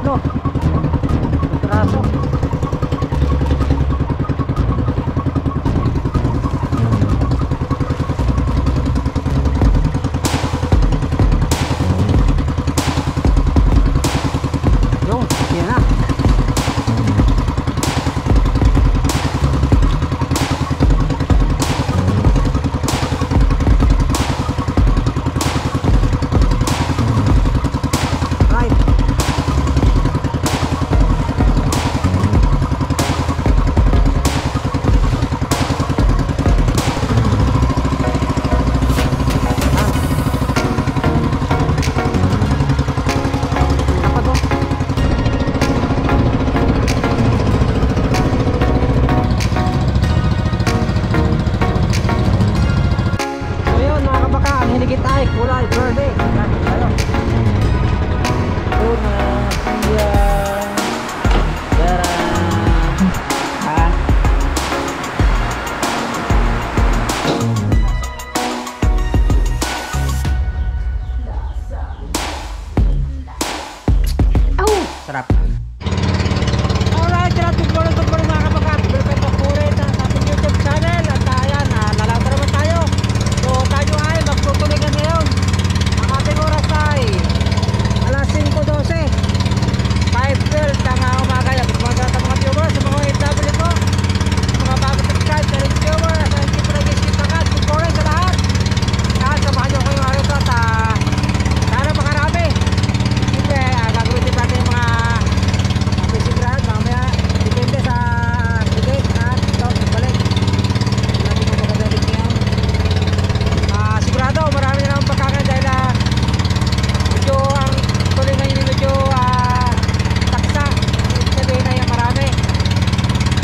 tatlo. Traso. Kulay verde. Yan, tayo. Una, yan. Dara. Ha? Au! Sarap. Alright, good morning mga kabakat. Welcome back po rin sa ating YouTube channel. At ayan, nalata naman tayo. So tayo ay magtutuloy ngayon. Ang ating oras ay alas 5:12, 5:12 ng umaga. Magmaganda sa mga viewers, sa mga OFW ko, sa mga bago subscribe sa ring viewer, at hindi po nag-skip agad. Good morning sa lahat. At samahan nyo ko yung araw ito at sana makarami. Siyempre, gagawin din natin yung mga fishing rod. Mamaya, depende sa bigay at ito, balik. Natin yung magagalit ngayon. Sigurado, marami na akong pagkakan dahil medyo ang tuloy ngayon medyo taksa. Sabihin na yan marami.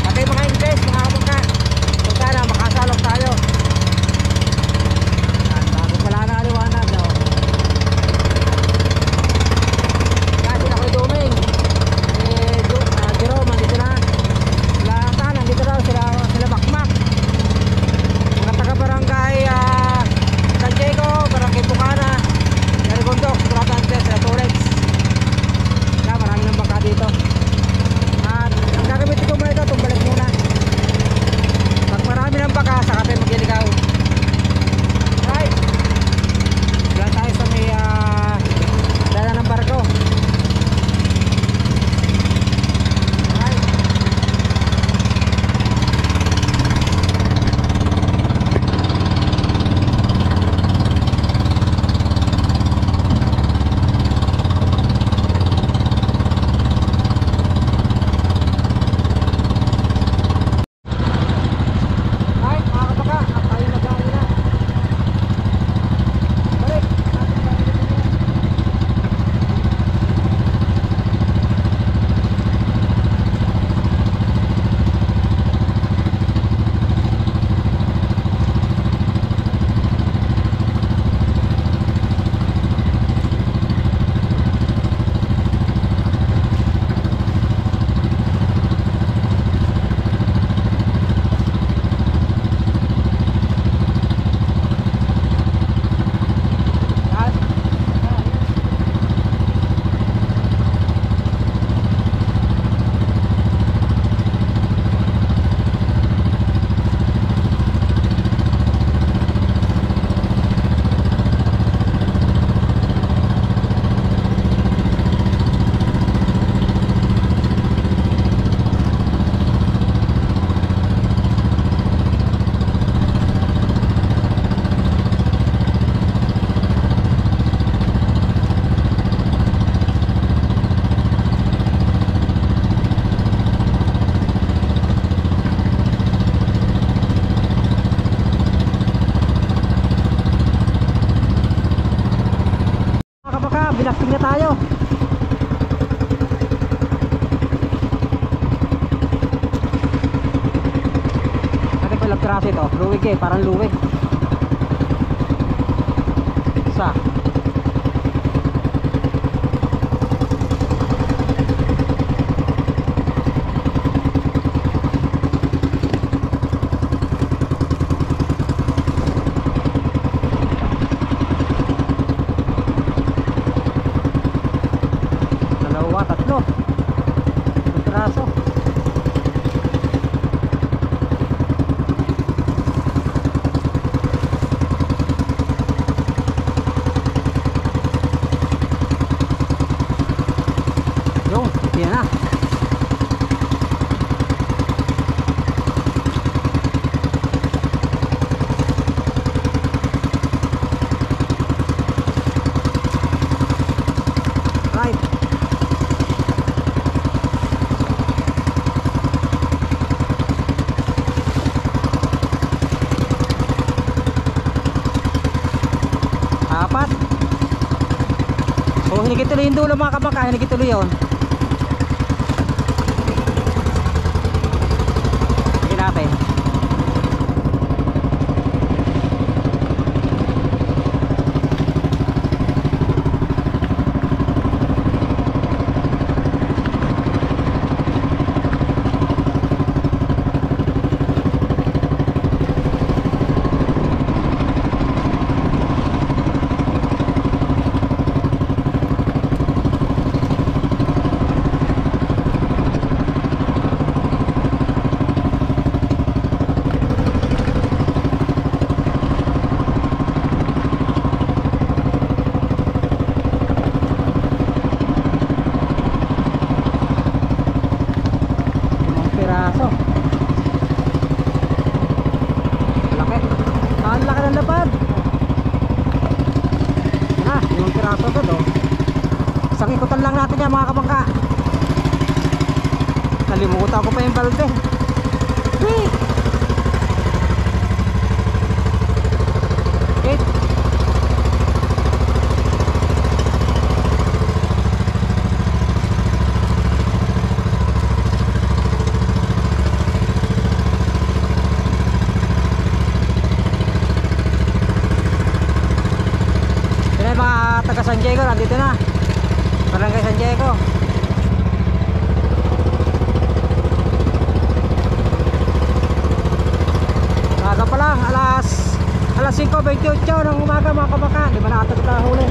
Pati mga English, mga kamukha. So sana makasalok tayo. At bago pala naliwanag. Kasi ako'y duming. Jerome, nandito na. Sila Tan, nandito daw. Sila Makmak. Mga taga-barangay San Diego, Barangay Bukana, Narigondok, Turatantes, Torres. Kaya marami ng bangka dito. At ang gagamitin ko muna ito, tumbalik muna. Pag marami ng bangka, saka tayo magliligaw. Right. Diyan tayo sa may dala ng barko. Right. Right, mga kabaka, at tayo mag-aari na. Balik. Mga kabaka, binasting na tayo. Ate ko ilang piraso ito. Luwig eh, parang luwig. Isa. Dalawa, tatlo. Hinikituloy yung dulo mga kabangka. Hinikituloy yun. Sige natin. Lang natin yan mga kabangka. Nalimutan ko pa yung balde. Wait. Wait. Yan yung mga taga San Diego, nandito na. Barangay San Diego. Umaga pa lang, alas 5:28 ng umaga mga kabangka. Di ba nakatagod na huli?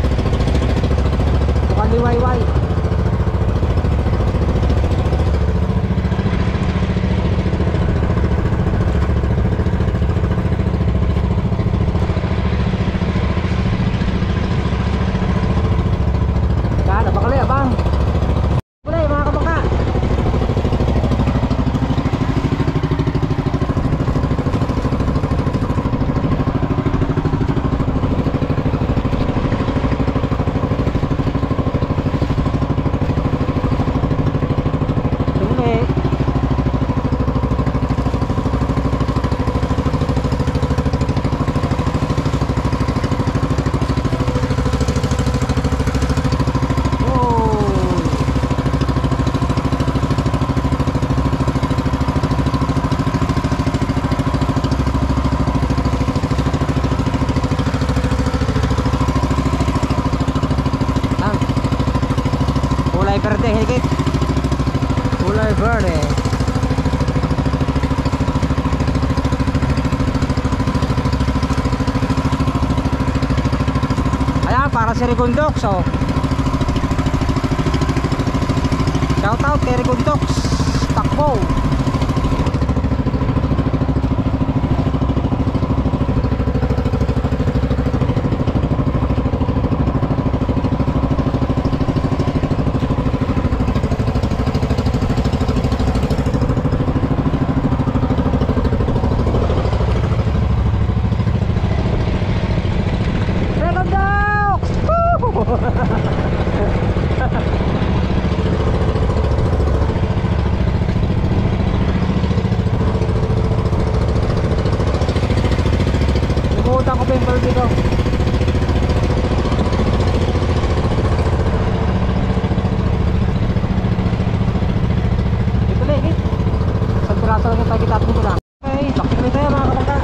Mukhang liwayway. Verde, higit. Kulay verde. Ayan, para si Rigundox, oh. Shout out kay Rigundox. Takbo. Nalimutan ko pa yung balde ko. Ito na, higit. Isang piraso lang yung pagkitatong ko lang. Okay, bakit kami tayo mga kabangka.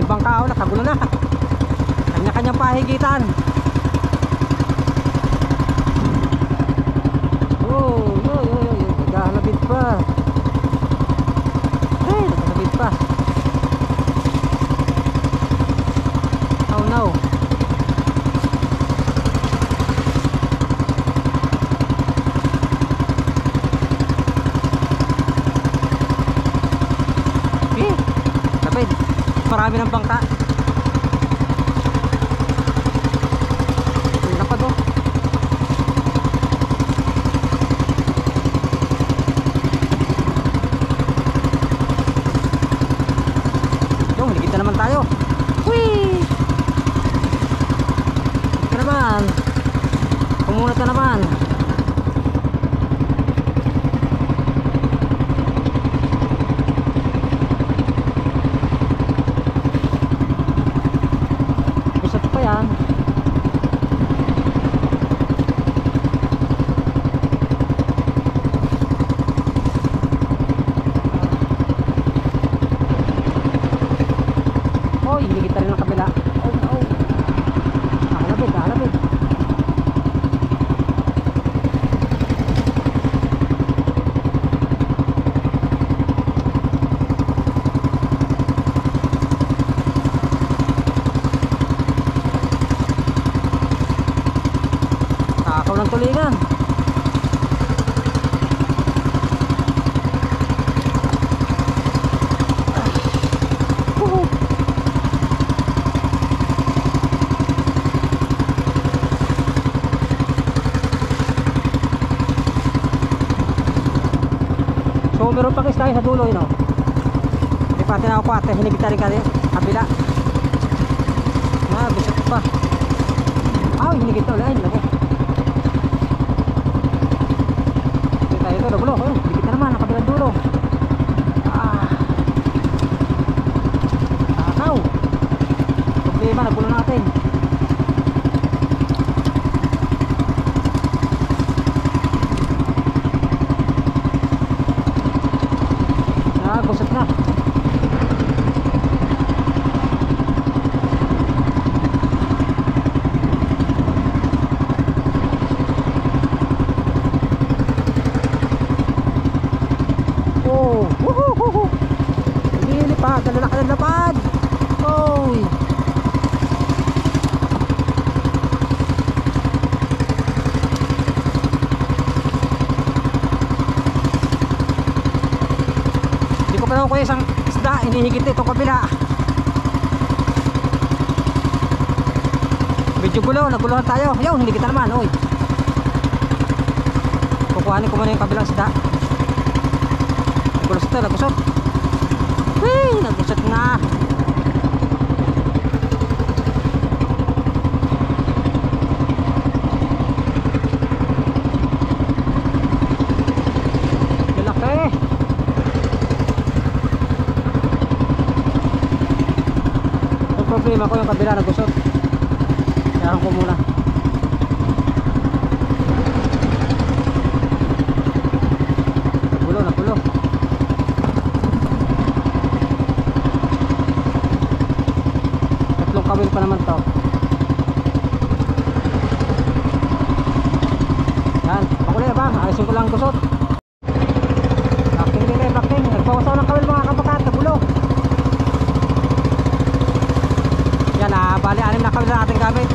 Ibang kao, nakagulo na. Kanya-kanyang pahigitan. Oh, naghahalabit pa. Hey, naghahalabit pa. Oh no. Eh, lapit. Marami ng bangka. Lapad oh. Yung, ligit na naman tayo. Whee! Namunat na naman. Pusat pa yan. Oh, hinigit na rin ang kabila. Oh, no. Alabid, alabid. Takaw ng tulingan. So meron pa guys tayo sa dulo yun, oh. Hindi pa natin ako kwate, hinigit na rin kanya kabila. Busot pa. Hinigit na ulit. Ay, lagi. Hindi tayo ito, dulo. Hinigit na naman, nakabilang dulo. Takaw. Problema, nagulo natin. Gusot na. Oh, wuhuhuhu. Lilipad, lalaki ng lapad. Oy. Pero ko isang isda, hinihigit itong kabila. Medyo gulo, naguluhan tayo. Ayaw, hinigit na naman, oy. Kukuhanin ko muna yung kabilang isda. Nagusot na, nagusot. Whee, nagusot na. Lalaki. Problema ko yung kabila nagusot. Kaya ko muna. Nagulo. Tatlong kawil pa naman to. Yan, makulay ba? Alisin ko lang gusot. Blocking din, blocking. Nagbawasaw ng kawil mga kabakat, nagulo. Yan, bali 6 na kawil na ating gamit.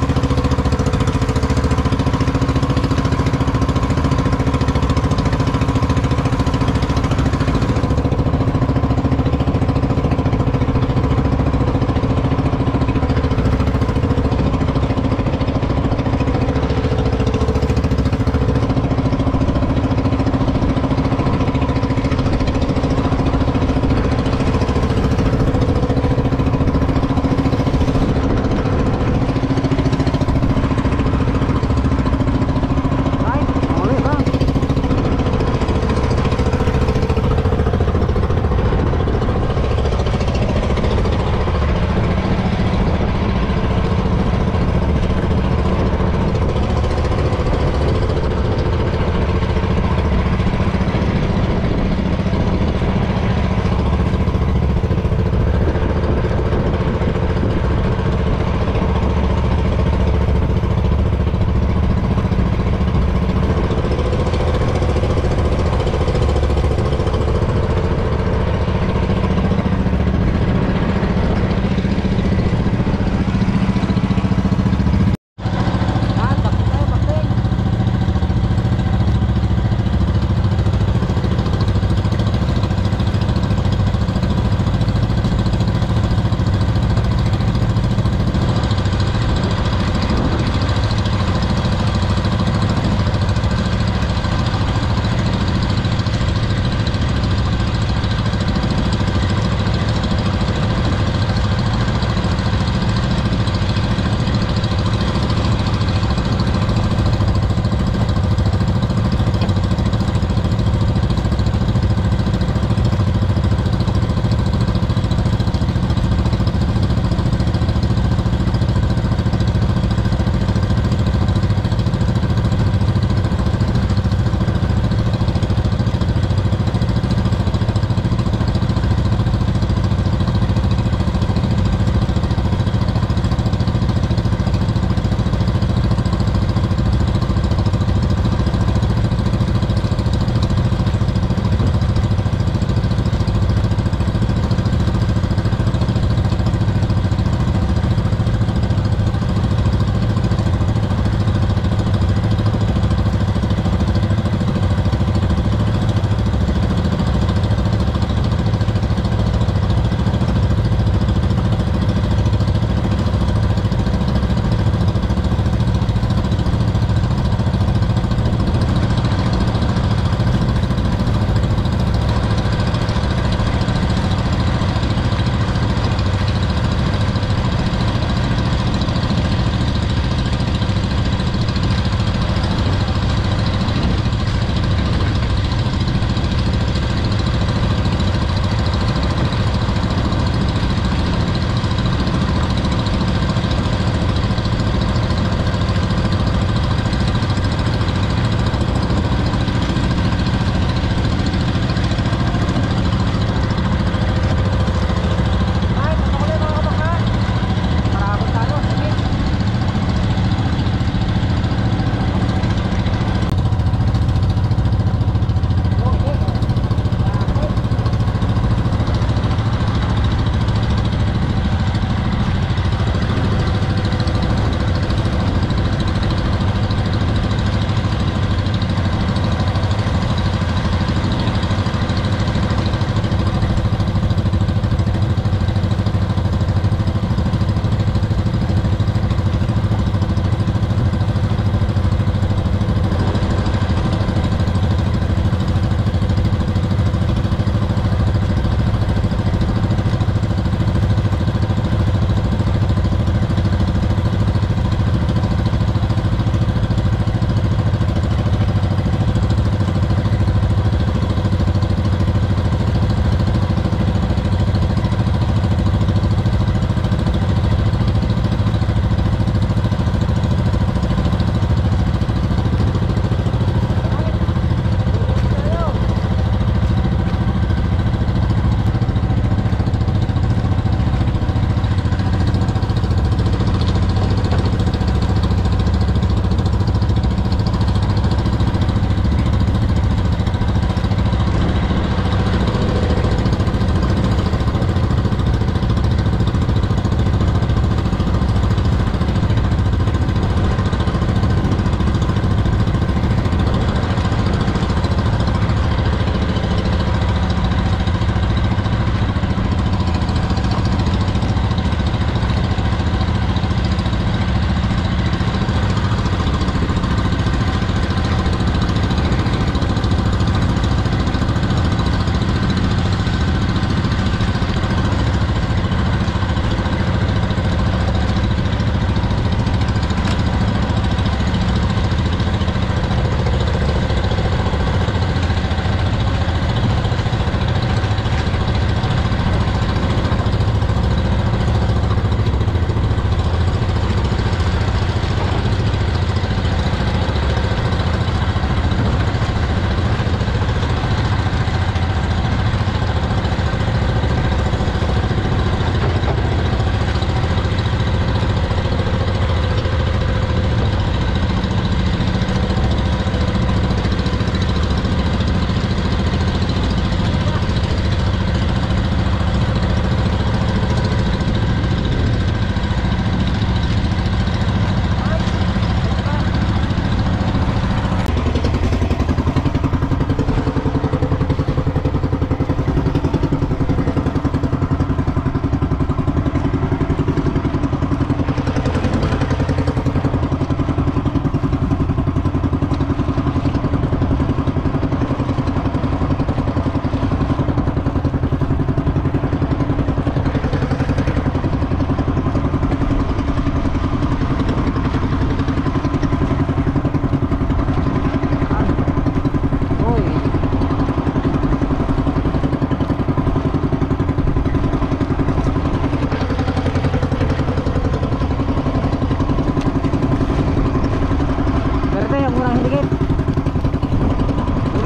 Ito yung murang higit.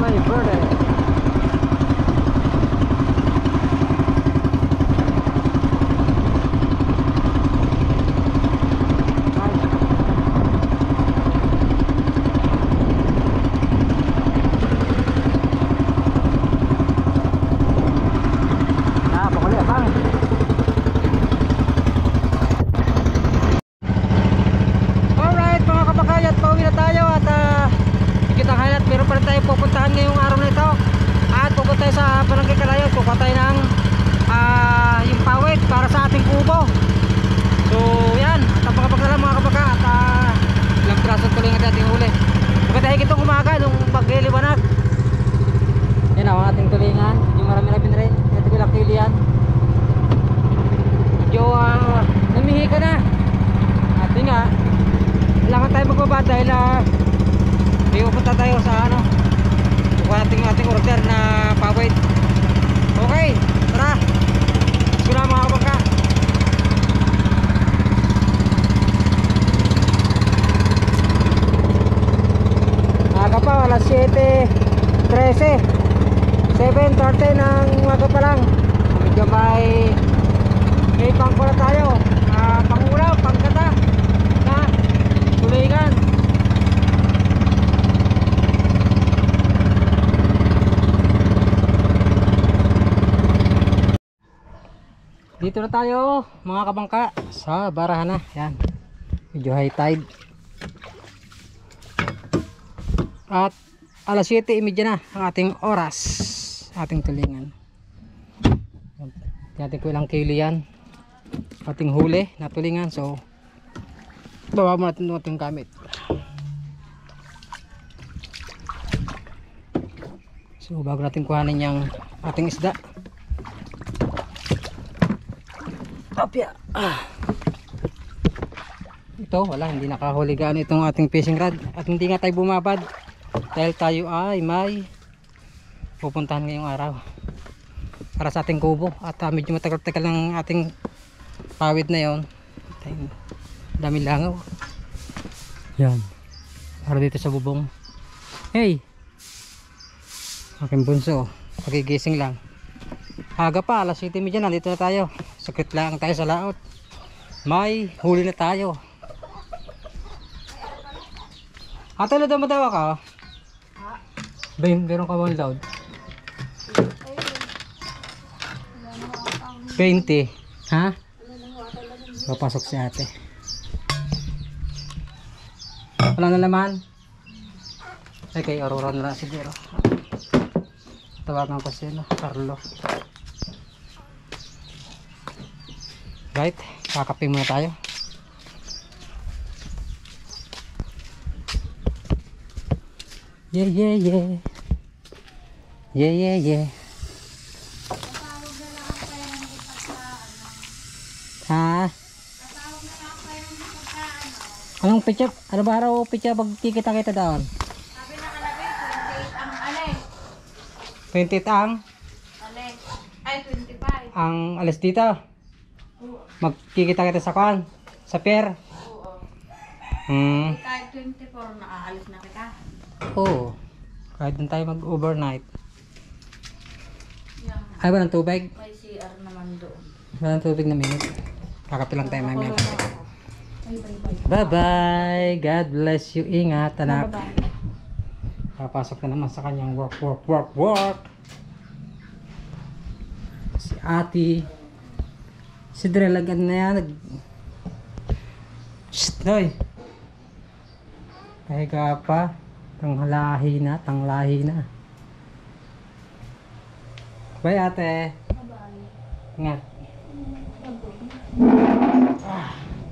May bird. Pupuntahan ngayong araw na ito at pupunta tayo sa Barangay Kalayo, kukuha tayo ng yung pawid para sa ating kubo. So yan, tapakapagdala mga kabaka at ilang praso tuloy ang ating huli. Magandahig itong umaga nung pagliliwanag. Yan ang ating tulingan, yung marami-rami na rin. Ito bilang kili yan. Medyo namihi ka na at yun nga, kailangan tayo magbaba dahil may pupunta tayo sa kuha natin yung ating order na pawid. Okay, tara, gusto na mga kabangka. Aga pa, alas 7:13, 7:30 ng umaga pa lang. Medyo may pangkula tayo, pangulaw, pangkata na tulingan. Dito na tayo mga kabangka sa barahan na. Yan, medyo high tide at alas 7:30 na ang ating oras, ating tulingan. Natin ko ilang kilo yan ating huli na tulingan. So baba mo natin ating gamit. So bago natin kuhanin yung ating isda, ito wala, hindi nakahuli gaano itong ating fishing rod at hindi nga tayo bumabad dahil tayo ay may pupuntahan ngayong araw para sa ating kubo at medyo matagal-tagal ng ating pawid na yon. Dami langaw yan para dito sa bubong. Hey, aking bunso, pagigising lang. Aga pa, alas 7:30 nandito na tayo. Sakit lang tayo sa laot. May huli na tayo. Ate, load mo daw ka? Ben, meron ka bang load? 20. Ha? Papasok si ate. Wala na naman. Ay, kay Aurora na lang siguro. Tawagan ko siya, Carlo. Right, kakapin muna tayo. Yeah, yeah, yeah. Yeah, yeah, yeah. Ha? Anong pitya? Ano ba araw pitya pag kikita-kita doon? Sabi na kalagay, 28 ang alis. 28 ang? Alis. Ay, 25. Ang alis dito? Magkikita-kita sa kan? Sa pier? Oo. Kahit 24 na aalis na kita. Oo. Kahit doon tayo mag-overnight. Yan. Ay, walang tubig? May CR naman doon. Walang tubig na minute. Kakapil lang tayo mamaya. Bye. Bye-bye. God bless you. Ingat, anak. Bye-bye. Papasok na naman sa kanyang work. Si ate. Si Drelagan na yan. Shhh, Noy. Pahiga pa. Tanglahi na. Bye, ate. Bye-bye. Ingat.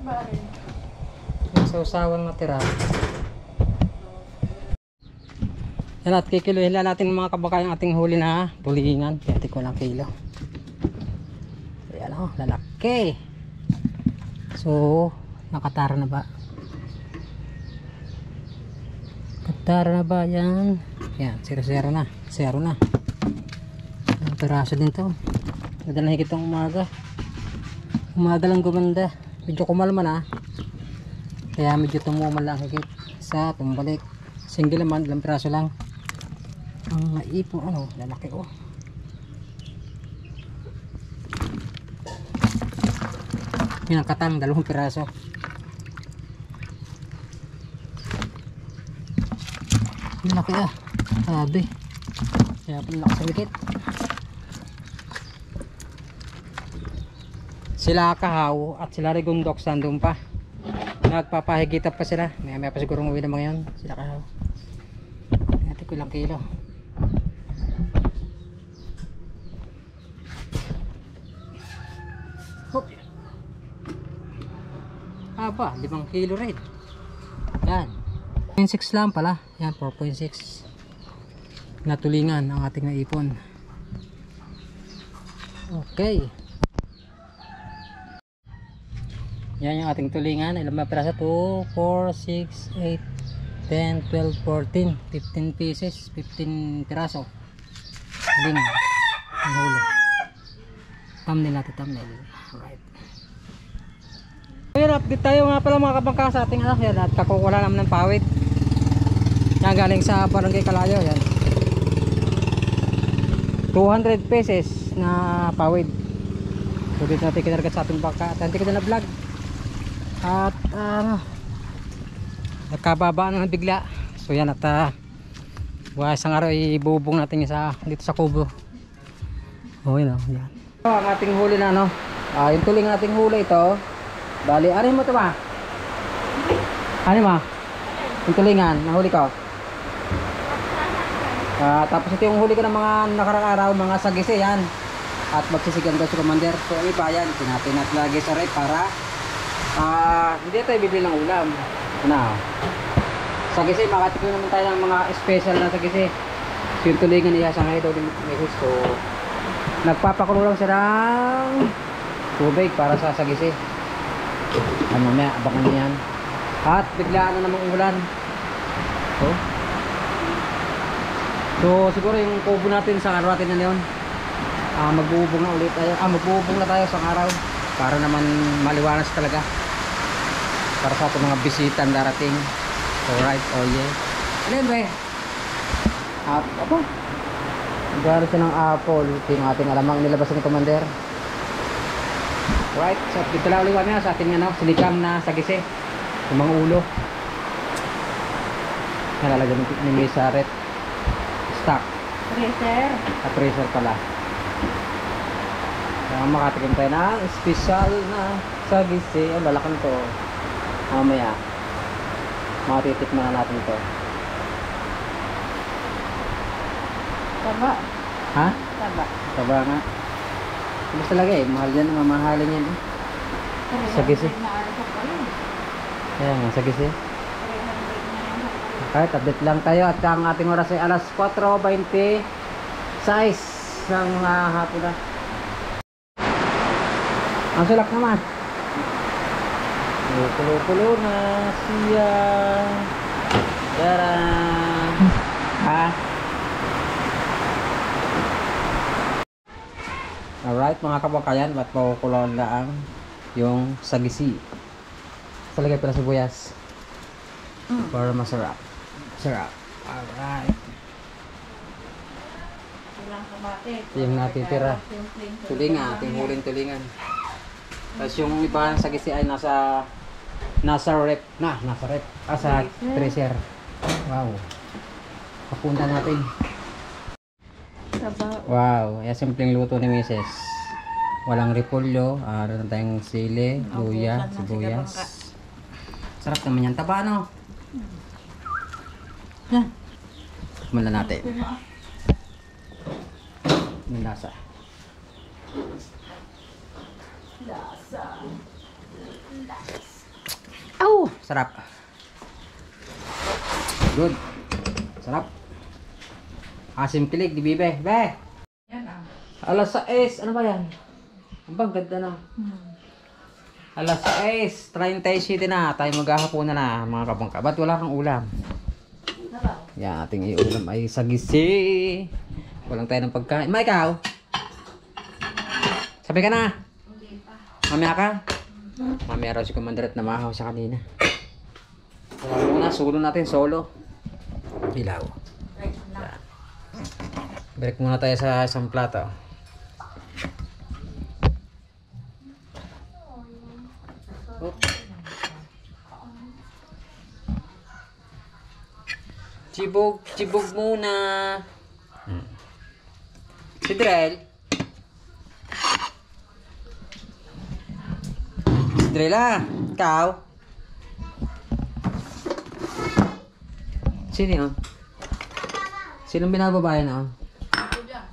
Bye. Yung sausawang natira. Yan at kikiluhin lang natin mga kabaka yung ating huli na tulingan. Kaya ko lang kilo. Ayan o, lalaki. So, nakatara na ba? Katara na ba yan? Yan, 0-0 na. 0 na. Ang peraso din to. Nadala higit ang umaga. Umaga lang gumanda. Medyo kumalma na. Kaya medyo tumumal lang higit. Isa, tumbalik. Single naman, ilang piraso lang. Ang naipo, ano, lalaki oh. Yan ang katang, 2 piraso. Malaki ah. Sabi. Kaya pala nakasalikit. Sila Kahaw at sila Rigundok sandun pa. Nagpapahigitap pa sila. May pa siguro umuwi naman ngayon. Sila Kahaw. Natin ko ilang kilo. Hop. Aba, 5 kilo rin. Yan. 4.6 lang pala. Yan, 4.6. Natulingan ang ating naipon. Okay. Yan yung ating tulingan. Ilang mga piraso? 2, 4, 6, 8, 10, 12, 14, 15 pieces, 15 piraso. Tulingan. Ang huli. Thumbnail natin, thumbnail. Alright. Ayan, update tayo nga pala mga kabangka sa ating anak. Yan, at kakukuha naman ng pawid. Yan, galing sa Barangay Kalayo. Yan. 200 pesos na pawid. So dito natin kinarga sa ating bangka. At hindi ko na vlog. At nagkababa na bigla. So yan at isang araw ibubong natin dito sa kubo. Oh yun oh, yan. So, ang ating huli na no. Yung tuling nating huli ito. Bali, ano mo ito ba? Ano mo? Yung tulingan, nahuli ko. Tapos ito yung huli ko ng mga nakarang araw, mga sagisi yan. At magsisigan daw si Commander. So iba yan, tinapin natin lagi sa rep para hindi tayo bibili ng ulam. Ano? Sagisi, makatikin naman tayo ng mga special na sagisi. So yung tulingan niya sa ngayon daw din meses. So nagpapakulo lang siya ng tubig para sa sagisi. Mamaya, abangan niya yan. At biglaan na namang ulan. So siguro yung kubo natin sa araw natin na yun. Magbubong na ulit tayo. Magbubong na tayo sa araw. Para naman maliwanas talaga. Para sa ating mga bisitang darating. Alright, oh yeah. Anyway. Apa? Nagkakaroon siya ng apple. Ito yung ating alamang nilabas ni Commander. Right, so dito lang ulit kami sa ating silikam na sagisi. Yung mga ulo. Nalalagyan ni sa ret. Stock. Freezer. Freezer pala. Kaya makatikim tayo ng special na sagisi. Ang lalakan to. Mamaya matitikman na natin to. Taba. Ha? Taba. Taba nga. Basta talaga mahal yan, mamahalin yan sagisi. Kaya nga, sagisi. Kahit update lang tayo at ang ating oras ay alas 4:26 ng hapon na. Ang sulak naman. Kulo-kulo na siya. Tarang. Ha? Alright mga kabakayan, ba't makukulon lang yung sagisi. Talagay pala sibuyas para masarap. Sarap. Alright. Ito yung natitira. Tulingan, ating huling tulingan. Tapos yung iba ng sagisi ay nasa rep. Nasa rep. Sa freezer. Wow. Papunta natin. Wow, simpleng luto ni Mrs. Walang repolyo, meron tayong sili, luya, sibuyas. Sarap naman yan. Taba ano? Yan. Mula natin. Yung lasa. Aw! Sarap. Good. Sarap. Asim kilig, di bibe. Be! Yan ah. Alas 6. Ano ba yan? Ang ganda na. Alas 6:37 na. Tayo maghahaponan na mga kabangka. Ba't wala kang ulam? Yan, ating iulam ay sagisi. Walang tayo ng pagkain. Ma, ikaw? Sabi ka na? Hindi pa. Mamaya ka? Mamaya raw si Commander at namahaw sa kanina. Wala muna, sulo natin, solo. Hilaw. Right lang. Yan. Break muna tayo sa isang plato. Oh. Chibog muna. Si Drell. Si Drell ikaw. Sino yun? Sinong binababae na? Ako dyan.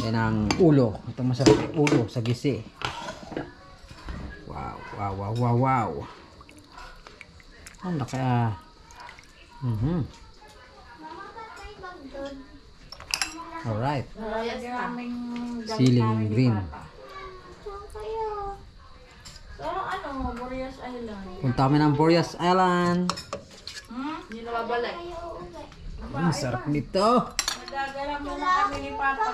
Yan ang ulo. Ito masarap yung ulo sa gisi. Wow. Ang laki ah. Alright. Lalagyan naming Ceiling green. So, ano, Boreas Island. Punta kami ng Boreas Island. Hindi na babalik. Ang sarap nito. Madagalan muna kami ni Papa.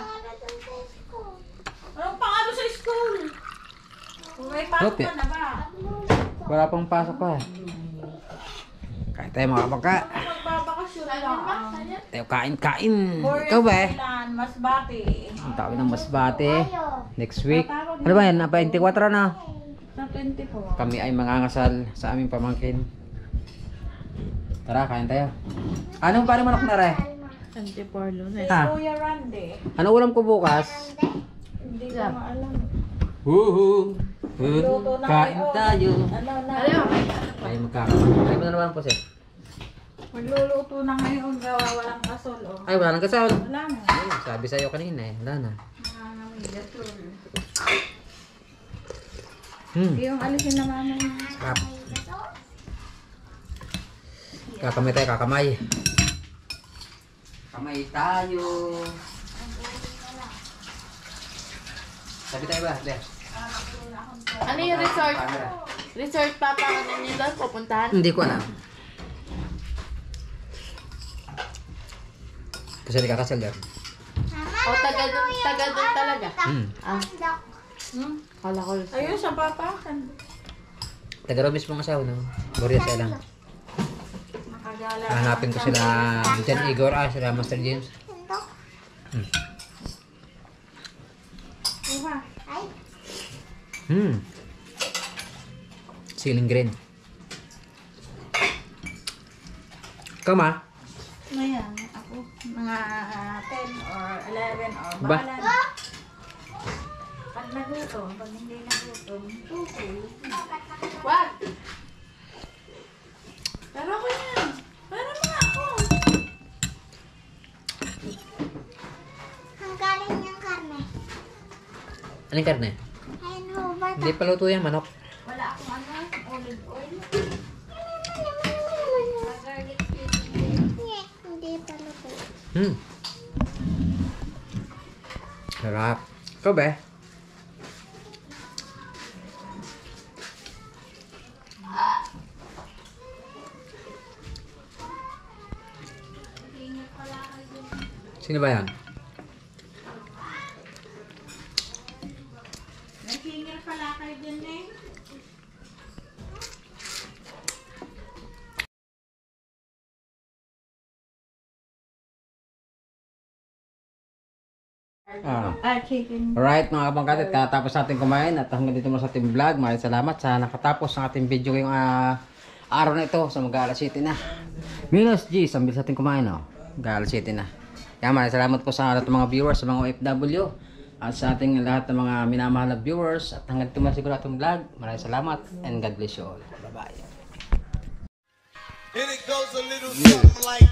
Anong pangalo sa school? Kung may pasok Okay. ka na ba? Wala pang pasok pa. Kain tayo mga baka. Magbabakasyon lang. Tayo kain. Boreas Ikaw ba? Island, Masbate. Ang tawag ng Masbate. Next week. Ano ba yan? 24 na. Sa 24. Kami ay mangangasal sa aming pamangkin. Tara, kain tayo. Anong paano manok na re? 24 lunes. Ha? Kuya Randy. Ano ulam ko bukas? Hindi ko maalam. Huhu. Luto na Kain kayo. tayo. Ano na? Tayo magkakaroon. Ay mo na naman po siya. Magluluto na ngayon. Gawa walang kasol. Oh. Ay, wala nang kasal. Wala na. Ay, sabi sa'yo kanina eh. Wala na. Yung alisin na mama niya. Sarap. Kakamay tayo, kakamay. Kamay tayo. Sabi tayo ba? De. Ano yung resort? Resort pa ninyo doon pupuntahan? Hindi ko alam. Kasi di kakasal doon. O taga doon talaga? Ah. Kala ko. Ayun sa papa. Taga-Robis pong asawa no? Boreas Island. Nakagala. Hanapin ko sila Jan Igor, sila Master James. Uha. Ceiling green. Kama? Ngayon, ako, mga 10 or 11 or Ba? bahala. Pag nagutom, pag hindi nagutom, okay. Wag! Pero ako yan. Pero mga ako. Ang galing niyang karne. Anong karne? Ayun ho ba? Hindi pa luto yan, manok. Wala akong ano, olive oil. Garlic Hindi pa luto. Sarap. Ikaw ba? Sino ba yan? Naghingil pala kayo dun eh. Chicken. Alright mga kabangkatit, katapos natin kumain at hanggang dito muna sa ating vlog. Maraming salamat sa nakatapos ng ating video ngayong araw na ito sa mag-alas 7 na. Minus G, sambil sa ating kumain mag-alas 7 na. Kaya maraming salamat po sa lahat ng mga viewers, sa mga OFW at sa ating lahat ng mga minamahal na viewers. At hanggang dito muna siguro ating vlog. Maraming salamat and God bless you all. Bye bye. And it goes a little something like